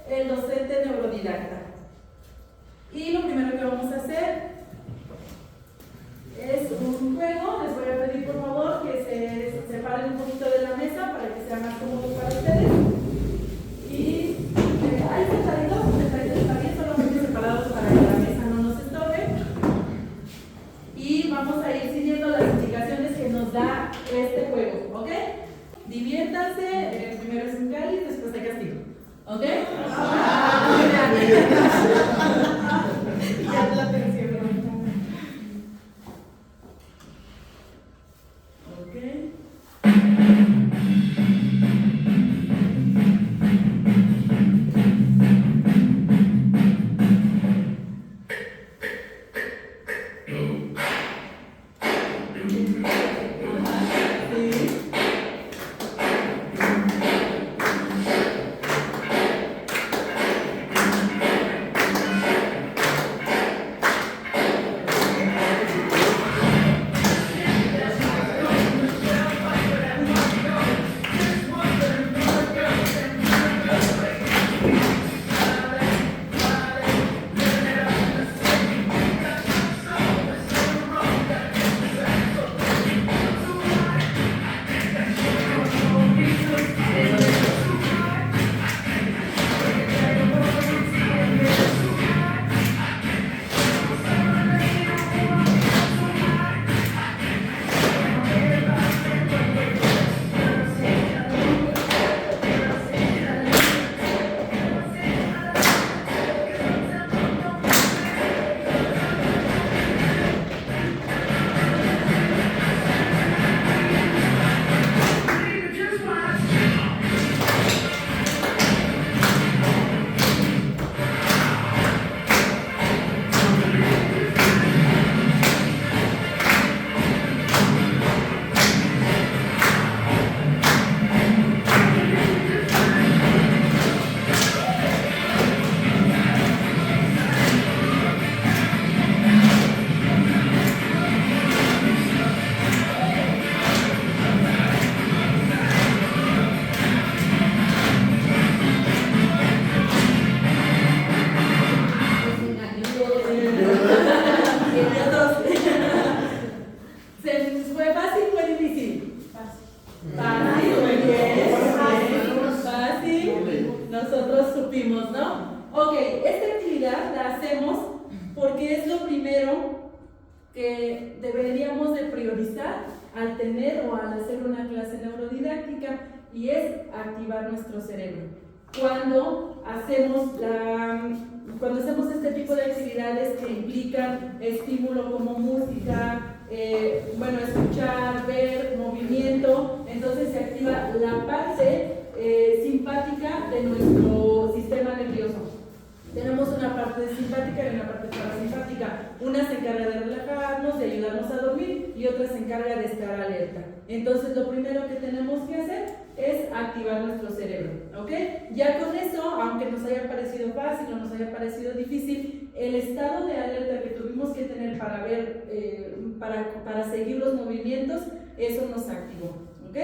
el docente neurodidacta. Y lo primero que vamos a hacer es un juego. Les voy a pedir por favor que se separen un poquito de la mesa para que sea más cómodo para ustedes. Y ahí sentaditos está bien, solamente separados para que la mesa no nos estorbe. Y vamos a ir siguiendo las indicaciones que nos da este juego, ¿ok? Diviértanse, primero es un cáliz, después de castigo, ¿ok? Ya la atención. Ok. Y es activar nuestro cerebro. Cuando hacemos este tipo de actividades que implican estímulo como música, escuchar, ver, movimiento, entonces se activa la parte simpática de nuestro sistema nervioso. Tenemos una parte simpática y una parte parasimpática. Una se encarga de relajarnos, de ayudarnos a dormir, y otra se encarga de estar alerta. Entonces lo primero que tenemos que hacer es activar nuestro cerebro, ¿ok? Ya con eso, aunque nos haya parecido fácil o nos haya parecido difícil, el estado de alerta que tuvimos que tener para ver, para seguir los movimientos, eso nos activó, ¿ok?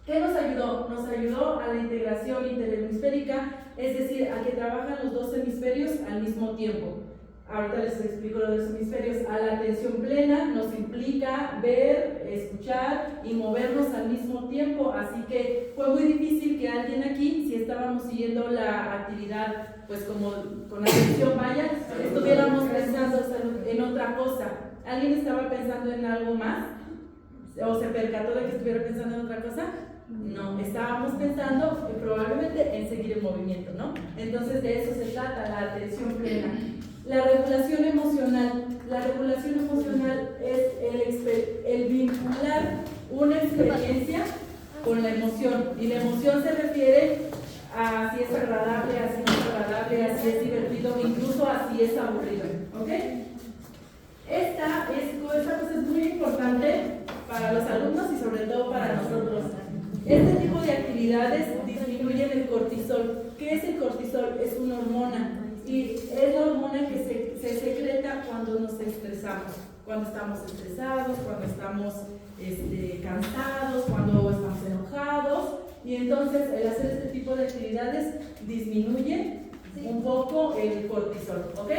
¿Qué nos ayudó? Nos ayudó a la integración interhemisférica, es decir, a que trabajan los dos hemisferios al mismo tiempo. Ahorita les explico lo de los hemisferios. A la atención plena nos implica ver, escuchar y movernos al mismo tiempo, así que fue muy difícil que alguien aquí, si estábamos siguiendo la actividad, pues como con atención vaya, estuviéramos pensando en otra cosa. ¿Alguien estaba pensando en algo más? ¿O se percató de que estuviera pensando en otra cosa? No, estábamos pensando probablemente en seguir el movimiento, ¿no? Entonces de eso se trata, la atención plena. La regulación emocional. La regulación emocional es el vincular una experiencia con la emoción. Y la emoción se refiere a si es agradable, a si no es agradable, a si es divertido, incluso a si es aburrido, ¿ok? Esta cosa es muy importante para los alumnos y sobre todo para nosotros. Este tipo de actividades disminuyen el cortisol. ¿Qué es el cortisol? Es una hormona. Y es la hormona que se secreta cuando nos estresamos, cuando estamos estresados, cuando estamos cansados, cuando estamos enojados. y entonces el hacer este tipo de actividades disminuye un poco el cortisol, ¿ok?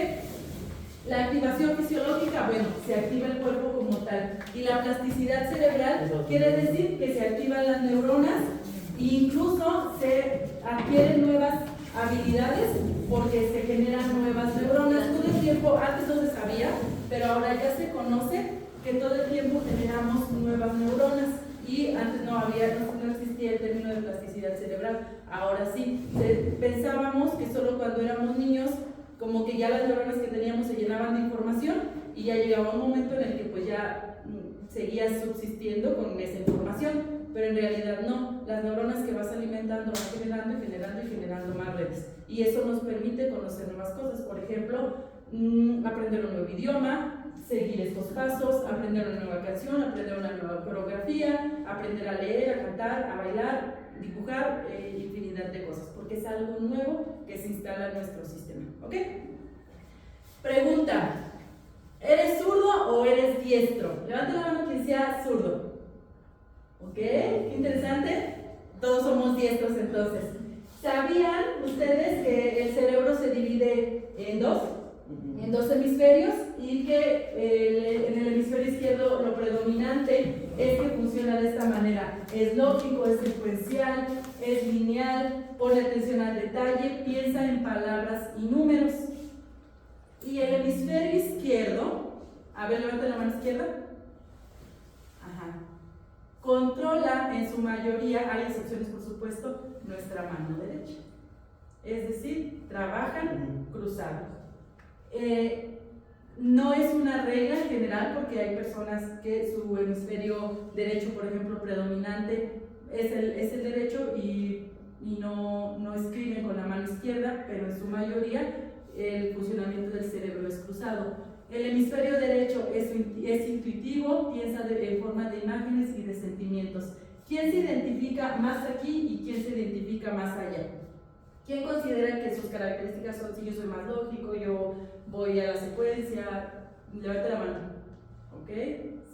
La activación fisiológica, bueno, se activa el cuerpo como tal, y la plasticidad cerebral quiere decir que se activan las neuronas e incluso se adquieren nuevas habilidades porque se generan nuevas neuronas. Todo el tiempo, antes no se sabía, pero ahora ya se conoce que todo el tiempo generamos nuevas neuronas, y antes no existía el término de plasticidad cerebral. Ahora sí, pensábamos que solo cuando éramos niños como que ya las neuronas que teníamos se llenaban de información y ya llegaba un momento en el que pues ya seguías subsistiendo con esa información, pero en realidad no. Las neuronas que vas alimentando van generando y generando y generando más redes, y eso nos permite conocer nuevas cosas. Por ejemplo, aprender un nuevo idioma, seguir estos pasos, aprender una nueva canción, aprender una nueva coreografía, aprender a leer, a cantar, a bailar, dibujar, infinidad de cosas, porque es algo nuevo que se instala en nuestro sistema, ¿ok? Pregunta: ¿eres zurdo o eres diestro? Levanta la mano quien sea zurdo. ¿Ok? Qué interesante. Todos somos diestros entonces. ¿Sabían ustedes que el cerebro se divide en dos hemisferios, y que en el hemisferio izquierdo lo predominante es que funciona de esta manera? Es lógico, es secuencial, es lineal, pone atención al detalle, piensa en palabras y números. Y el hemisferio izquierdo, a ver, levanta la mano izquierda. Ajá. Controla en su mayoría, hay excepciones por supuesto, nuestra mano derecha. Es decir, trabajan cruzados. No es una regla en general, porque hay personas que su hemisferio derecho, por ejemplo, predominante es el derecho y no escriben con la mano izquierda, pero en su mayoría el funcionamiento del cerebro es cruzado. El hemisferio derecho es intuitivo, piensa en forma de imágenes y de sentimientos. ¿Quién se identifica más aquí y quién se identifica más allá? ¿Quién considera que sus características son: si yo soy más lógico, yo voy a la secuencia? Levante la mano. ¿Ok?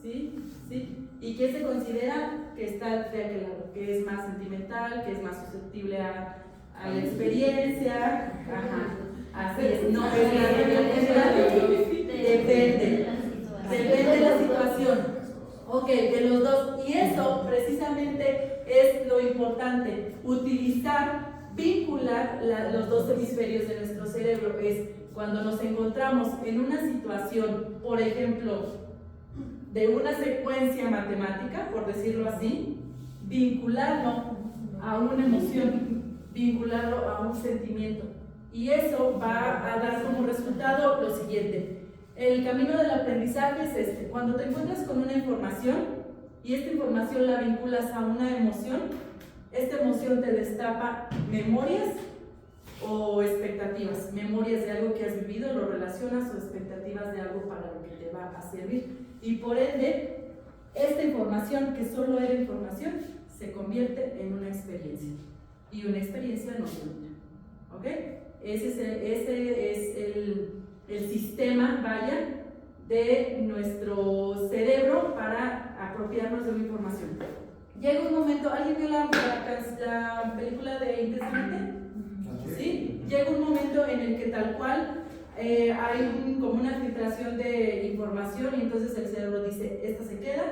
¿Sí? ¿Sí? ¿Y quién se considera que está de aquel lado? Que es más sentimental, que es más susceptible a la experiencia. Ajá. Así es. No es la regla general. Depende de la situación. Ok, de los dos. Y eso precisamente es lo importante: vincular los dos hemisferios de nuestro cerebro. Es cuando nos encontramos en una situación, por ejemplo, de una secuencia matemática, por decirlo así, vincularlo a una emoción, vincularlo a un sentimiento. Y eso va a dar como resultado lo siguiente: el camino del aprendizaje es este. Cuando te encuentras con una información y esta información la vinculas a una emoción, esta emoción te destapa memorias o expectativas. Memorias de algo que has vivido, lo relacionas, o expectativas de algo para lo que te va a servir. Y por ende, esta información, que solo era información, se convierte en una experiencia. Y una experiencia no se olvida. ¿Ok? Ese es el sistema, vaya, de nuestro cerebro para apropiarnos de una información. Llega un momento, ¿alguien vio la película de Intensamente? ¿Sí? Llega un momento en el que tal cual hay como una filtración de información, y entonces el cerebro dice: esta se queda,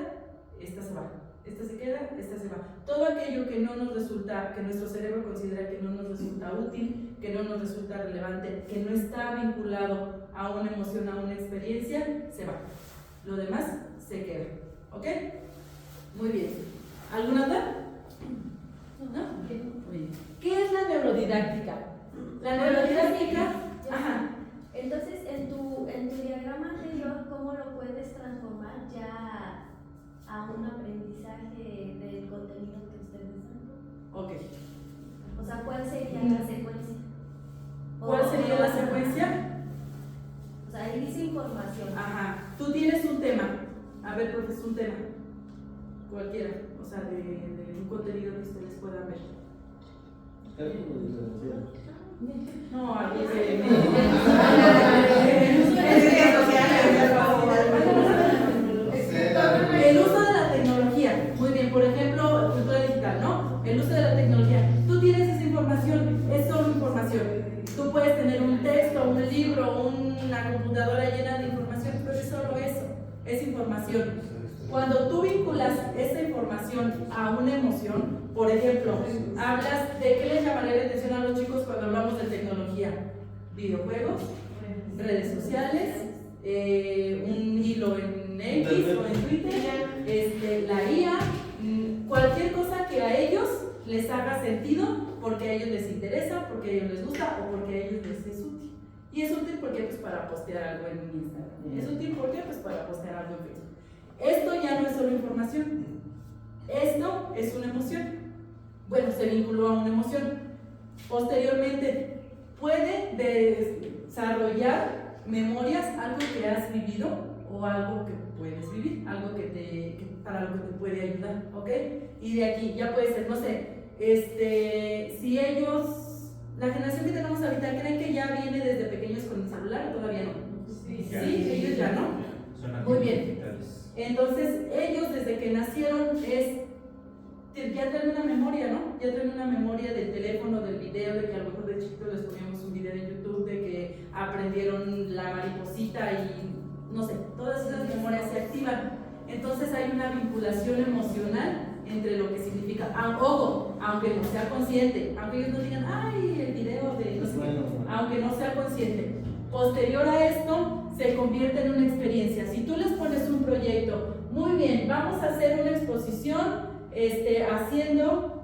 esta se va, esta se queda, esta se va. Todo aquello que no nos resulta, que nuestro cerebro considera que no nos resulta útil, que no nos resulta relevante, que no está vinculado a una emoción, a una experiencia, se va. Lo demás se queda. ¿Ok? Muy bien. ¿Alguna otra? ¿No? Okay. Muy bien. ¿Qué es la neurodidáctica? La neurodidáctica. Ajá. Entonces, en tu diagrama anterior, ¿cómo lo puedes transformar ya a un aprendizaje del contenido que ustedes dan? Ok. O sea, ¿cuál sería la secuencia? ¿Cuál sería la secuencia? O sea, ahí dice información. Ajá. Tú tienes un tema. A ver, profesor, un tema. Cualquiera. O sea, de un contenido que ustedes puedan ver. No, algo de el uso de la tecnología. Muy bien, por ejemplo, cultura digital, ¿no? El uso de la tecnología es solo información. Tú puedes tener un texto, un libro, una computadora llena de información, pero es solo eso, es información. Cuando tú vinculas esa información a una emoción, por ejemplo, hablas de qué les llamaría la atención a los chicos cuando hablamos de tecnología: videojuegos, redes sociales, un hilo en X o en Twitter, la IA, cualquier cosa que a ellos les haga sentido porque a ellos les interesa, porque a ellos les gusta o porque a ellos les es útil. Y es útil porque pues para postear algo en Instagram. Es útil porque pues para postear algo en Facebook. Esto ya no es solo información. Esto es una emoción. Bueno, se vinculó a una emoción. Posteriormente puede desarrollar memorias, algo que has vivido o algo que puedes vivir, algo para lo que te puede ayudar, ¿ok? Y de aquí ya puede ser, no sé, si ellos, la generación que tenemos ahorita, ¿creen que ya viene desde pequeños con el celular o todavía no? Sí, ellos ya no. Muy bien. Entonces, ellos desde que nacieron ya traen una memoria, ¿no? Ya traen una memoria del teléfono, del video, de que a lo mejor de chiquitos les poníamos un video en YouTube, de que aprendieron la mariposita y no sé, todas esas memorias se activan. Entonces hay una vinculación emocional entre lo que significa, aunque no sea consciente, aunque ellos no digan, ay, el video de no sé qué, aunque no sea consciente. Posterior a esto, se convierte en una experiencia. Si tú les pones un proyecto, muy bien, vamos a hacer una exposición haciendo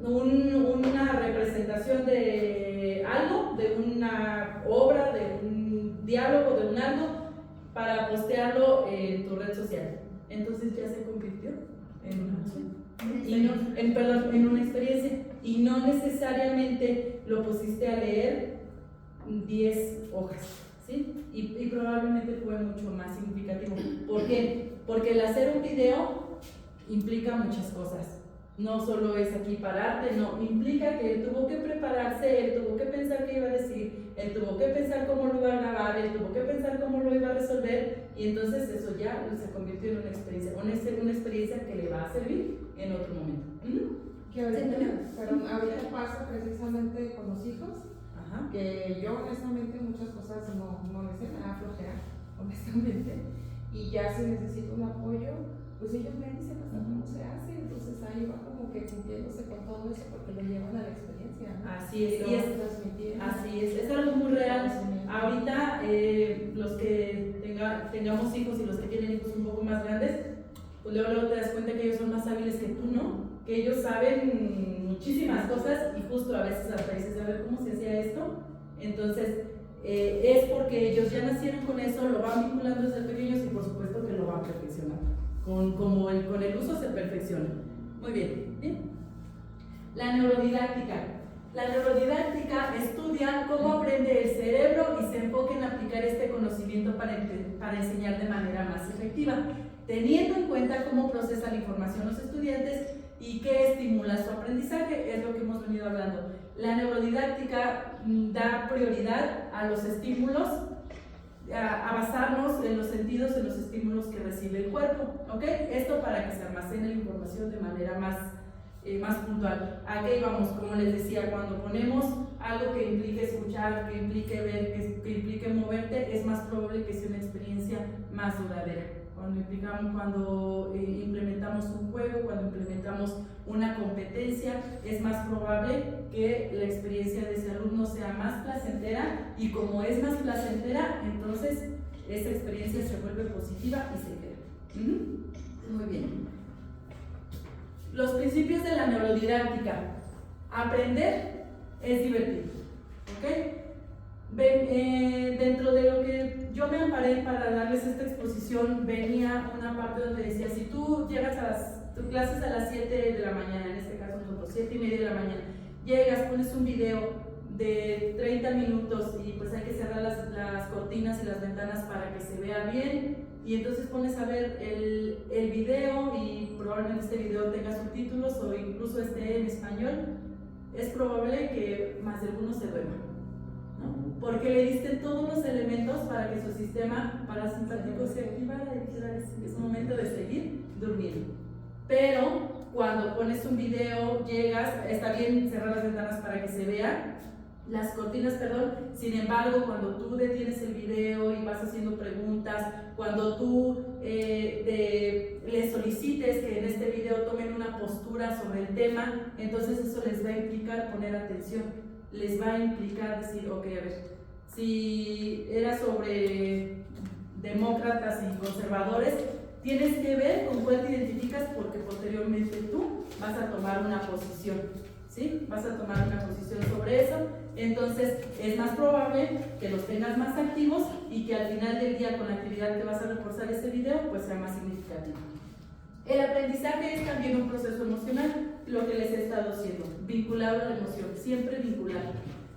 una representación de algo, de una obra, de un diálogo, de un algo, para postearlo en tu red social. Entonces ya se convirtió en una emoción, en una experiencia, y no necesariamente lo pusiste a leer 10 hojas, ¿sí? Y probablemente fue mucho más significativo. ¿Por qué? Porque el hacer un video implica muchas cosas. No solo es aquí pararte, no, implica que él tuvo que prepararse, él tuvo que pensar qué iba a decir, él tuvo que pensar cómo lo iba a grabar, él tuvo que pensar cómo lo iba a resolver, y entonces eso ya se convirtió en una experiencia que le va a servir en otro momento. Que ahorita pasa precisamente con los hijos. Ajá. Que yo honestamente muchas cosas no les sé, me da flojera, honestamente, y ya si necesito un apoyo, pues ellos me dicen hasta cómo se hace, entonces ahí va como que cumpliéndose con todo eso porque lo llevan a la experiencia, ¿no? Así es, así es algo muy real. Ahorita los que tengamos hijos y los que tienen hijos un poco más grandes, pues luego te das cuenta que ellos son más hábiles que tú, ¿no? Que ellos saben muchísimas cosas y justo a veces hasta dices, a ver cómo se hacía esto. Entonces es porque ellos ya nacieron con eso, lo van vinculando desde pequeños y por supuesto que lo van perfeccionando. Con el uso se perfecciona. Muy bien, ¿bien? La neurodidáctica. La neurodidáctica estudia cómo aprende el cerebro y se enfoca en aplicar este conocimiento para enseñar de manera más efectiva, teniendo en cuenta cómo procesa la información los estudiantes y qué estimula su aprendizaje, es lo que hemos venido hablando. La neurodidáctica da prioridad a los estímulos, a basarnos en los sentidos, en los estímulos que recibe el cuerpo, ¿ok? Esto para que se almacene la información de manera más puntual. Aquí vamos, como les decía, cuando ponemos algo que implique escuchar, que implique ver, que implique moverte, es más probable que sea una experiencia más duradera. Cuando implementamos un juego, cuando implementamos una competencia, es más probable que la experiencia de ese alumno sea más placentera, y como es más placentera, entonces esa experiencia se vuelve positiva y se queda. Muy bien. Los principios de la neurodidáctica. Aprender es divertido, ¿ok? Dentro de lo que yo me amparé para darles esta exposición, venía una parte donde decía, si tú llegas a tus clases a las 7 de la mañana, en este caso nosotros, 7:30 de la mañana, llegas, pones un video de 30 minutos y pues hay que cerrar las cortinas y las ventanas para que se vea bien, y entonces pones a ver el video y probablemente este video tenga subtítulos o incluso esté en español, es probable que más de alguno se duerma, ¿no? Porque le diste todos los elementos para que su sistema parasimpático se activara y dijera, es momento de seguir durmiendo. Pero cuando pones un video, llegas, está bien cerrar las ventanas para que se vea, las cortinas, perdón. Sin embargo, cuando tú detienes el video y vas haciendo preguntas, cuando tú les solicites que en este video tomen una postura sobre el tema, entonces eso les va a implicar poner atención, les va a implicar decir, ok, a ver, si era sobre demócratas y conservadores, tienes que ver con cuál te identificas, porque posteriormente tú vas a tomar una posición, ¿sí? Vas a tomar una posición sobre eso. Entonces es más probable que los tengas más activos y que al final del día, con la actividad que vas a reforzar ese video, pues sea más significativo. El aprendizaje es también un proceso emocional, lo que les he estado haciendo, vinculado a la emoción, siempre vinculado.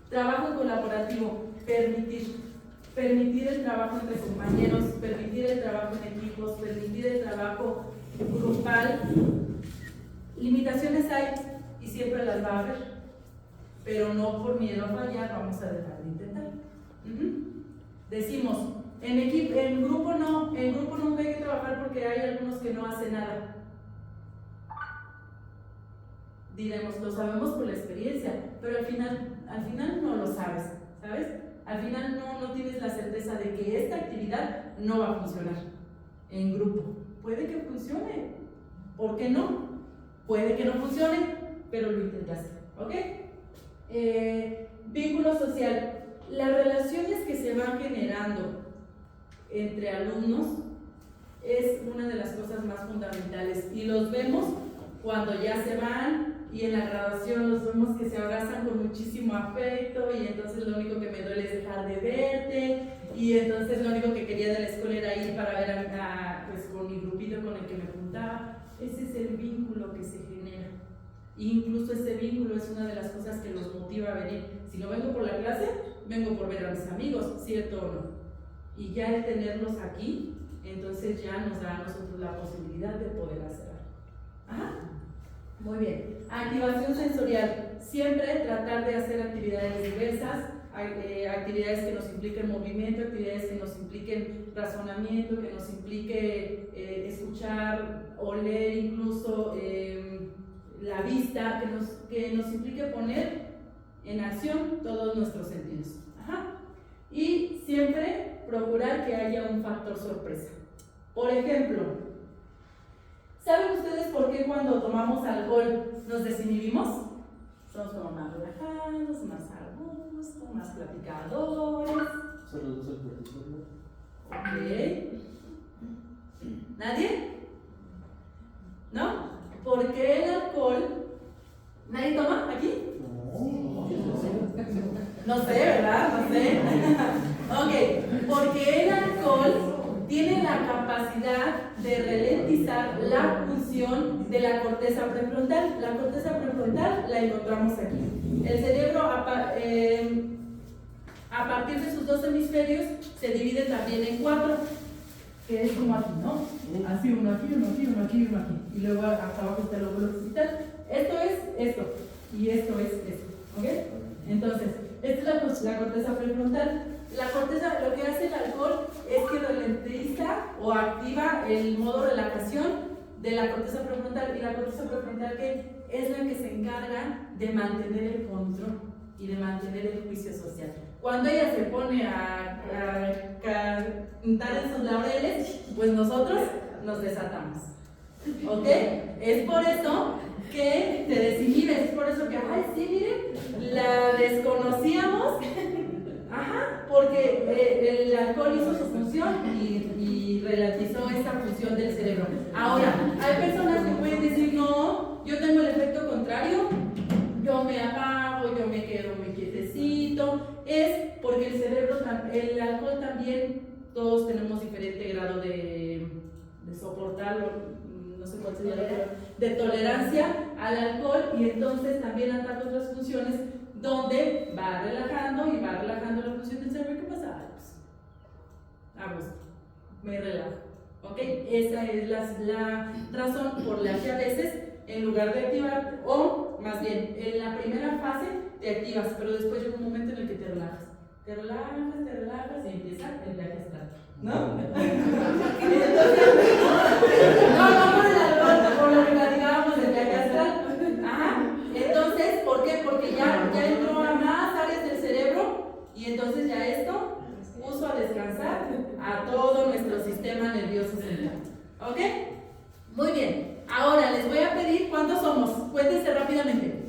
Trabajo colaborativo, permitir el trabajo entre compañeros, permitir el trabajo en equipos, permitir el trabajo grupal. Limitaciones hay y siempre las va a haber, pero no por miedo a fallar vamos a dejar de intentar. Decimos, en grupo no, en grupo nunca hay que trabajar porque hay algunos que no hacen nada. Diremos, lo sabemos por la experiencia, pero al final no lo sabes, ¿sabes? Al final no tienes la certeza de que esta actividad no va a funcionar en grupo. Puede que funcione, ¿por qué no? Puede que no funcione, pero lo intentaste, ¿ok? Vínculo social. Las relaciones que se van generando entre alumnos es una de las cosas más fundamentales y los vemos cuando ya se van y en la graduación los vemos que se abrazan con muchísimo afecto y entonces lo único que me duele es dejar de verte y entonces lo único que quería de la escuela era ir para ver pues con mi grupito con el que me juntaba. Ese es el vínculo que se genera. Incluso ese vínculo es una de las cosas que los motiva a venir. Si no vengo por la clase, vengo por ver a mis amigos, ¿cierto o no? Y ya el tenerlos aquí, entonces ya nos da a nosotros la posibilidad de poder hacer algo. Ajá. Muy bien. Activación sensorial. Siempre tratar de hacer actividades diversas, actividades que nos impliquen movimiento, actividades que nos impliquen razonamiento, que nos implique escuchar, oler incluso, la vista, que nos implique poner en acción todos nuestros sentidos. Ajá. Y siempre procurar que haya un factor sorpresa. Por ejemplo, ¿saben ustedes por qué cuando tomamos alcohol nos desinhibimos? Somos como más relajados, más a gusto, más platicadores. Se reduce el cortisol. Ok. ¿Nadie? ¿No? ¿Por qué el alcohol? ¿Nadie toma aquí? No sé, ¿verdad? No sé. Ok, porque el alcohol tiene la capacidad de ralentizar la función de la corteza prefrontal. La corteza prefrontal la encontramos aquí. El cerebro, a partir de sus dos hemisferios, se divide también en 4, que es como aquí, ¿no? Así, uno aquí, uno aquí, uno aquí, uno aquí. Y luego hasta abajo está el lóbulo occipital. Esto es esto, y esto es esto, ¿ok? Entonces, esta es la corteza prefrontal. La corteza, lo que hace el alcohol es que ralentiza o activa el modo relajación de la corteza prefrontal. Y la corteza prefrontal, ¿qué? Es la que se encarga de mantener el control y de mantener el juicio social. Cuando ella se pone a cantar en sus laureles, pues nosotros nos desatamos, ¿ok? Es por eso que te desinhibes, es por eso que, ay, sí, miren, la desconocíamos, ajá, porque el alcohol hizo su función y relatizó esa función del cerebro. Ahora, hay personas que pueden decir, no, yo tengo el efecto contrario, yo me apago, yo me quedo muy quietecito. Es porque el cerebro, el alcohol también, todos tenemos diferente grado de soportarlo, no sé cuál sería la palabra, de tolerancia al alcohol, y entonces también ataca otras funciones donde va relajando y va relajando la función del cerebro. ¿Qué pasa? A gusto, me relajo, ¿ok? Esa es la razón por la que a veces, en lugar de activar, o más bien, en la primera fase te activas, pero después llega un momento en el que te relajas. Te relajas y empieza el viaje astral, ¿no? Entonces, no por el alcohol, por lo que platicábamos del viaje ¿Ok? Muy bien. Ahora les voy a pedir cuántos somos. Cuéntense rápidamente.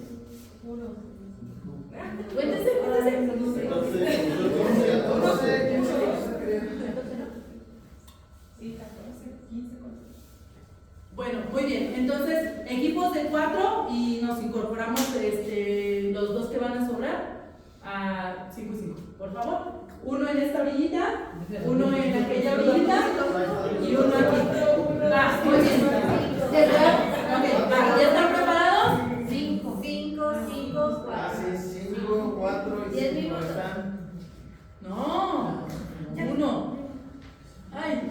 Cuéntense. Bueno, muy bien. Entonces, equipos de 4 y nos incorporamos los dos que van a sobrar a 5 y 5. Por favor. Uno en esta orillita, uno en aquella orillita y uno aquí. Va, muy bien. ¿Ya están preparados? 5, 4. Así, 5, 4 y 10 5 minutos. están. No, uno. Ay.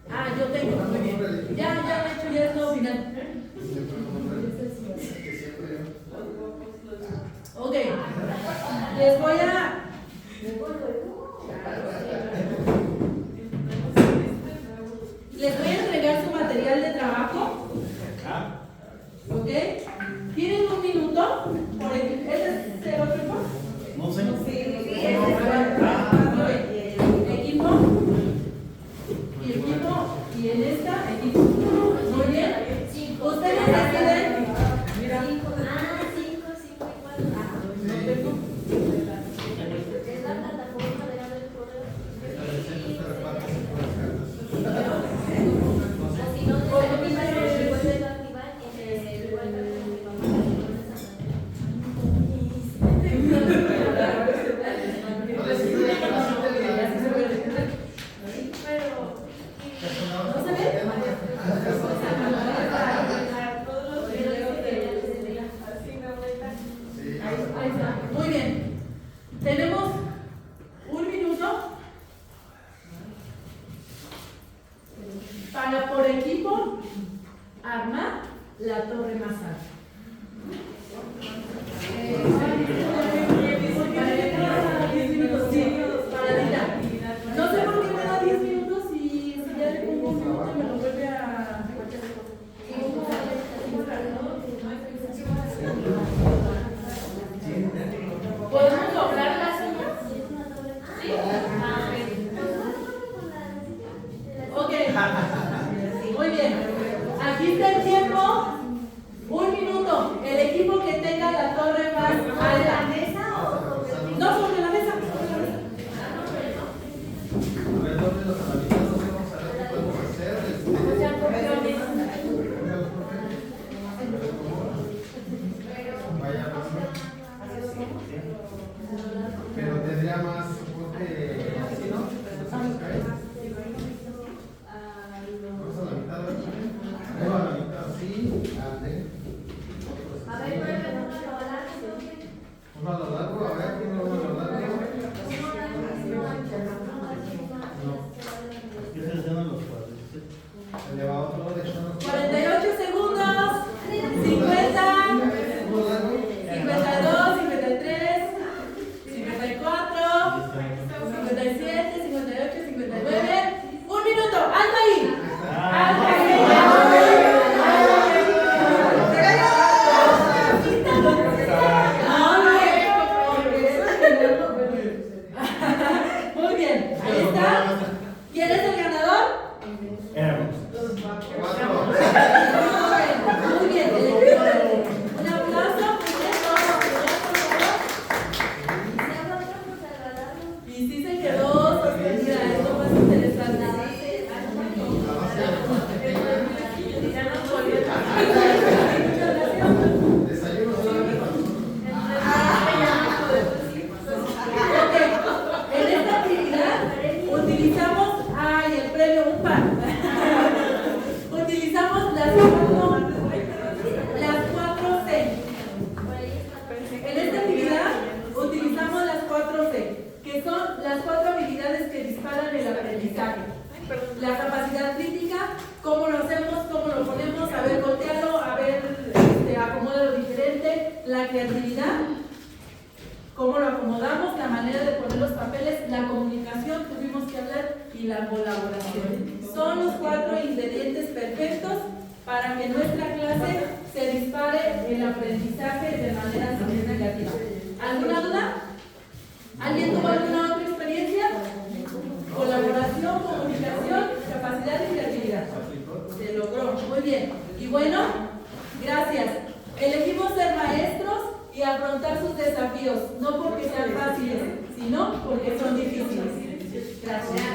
Ah, yo tengo, muy bien. Ya, de hecho, ya es lo final. Ok, les voy a entregar su material de trabajo. Ok, tienen un minuto por equipo. ¿Este es el otro equipo? No sé. Equipo y equipo y en esta equipo. Muy bien. Ustedes deciden. Mira. 5 y 4. No tengo. Es la plataforma de el correo. O si no, después de activar el ¿No se ve? Ahí está. Muy bien. Tenemos un minuto para por equipo armar la torre más alta. No sé por qué me da 10 minutos y si ya le pongo un minuto me lo vuelve a... ¿Podemos doblar las uñas? ¿Sí? Ok. Muy bien. Aquí está el tiempo. Un minuto. El equipo que tenga la torre más alta. No, sobre la mesa. A ver, ¿dónde los analizamos? Vamos a ver qué podemos hacer. Vaya, pero tendría más soporte así, ¿no? Vamos a la mitad, ¿verdad? A la mitad, sí. A ver, Uno a lo largo, a ver, uno a lo largo. ¿Qué se hacen los cuadros? Elevado otro de 48 segundos. 50. 52, 53, 54, 57, 58, 59. Un minuto. ¡Alto ahí! ¡Alto ahí! Muy bien, ahí está. ¿Quién es el ganador? Muy bien, un aplauso. Y sí se quedó sostenida, esto más interesante. En esta actividad utilizamos, el premio, un pan. Utilizamos las 4C. En esta actividad utilizamos las 4C, que son las 4 habilidades que disparan el aprendizaje. La capacidad crítica, cómo lo hacemos, cómo lo ponemos, a ver, voltealo, a ver, acomódalo diferente. La creatividad, cómo lo acomodamos, la manera de poner los papeles, la comunicación, tuvimos que hablar, y la colaboración. Son los 4 ingredientes perfectos para que nuestra clase se dispare el aprendizaje de manera significativa. ¿Alguna duda? ¿Alguien tuvo alguna otra experiencia? Colaboración, comunicación, capacidad bien. Y bueno, gracias. Elegimos ser maestros y afrontar sus desafíos, no porque sean fáciles, sino porque son difíciles. Gracias.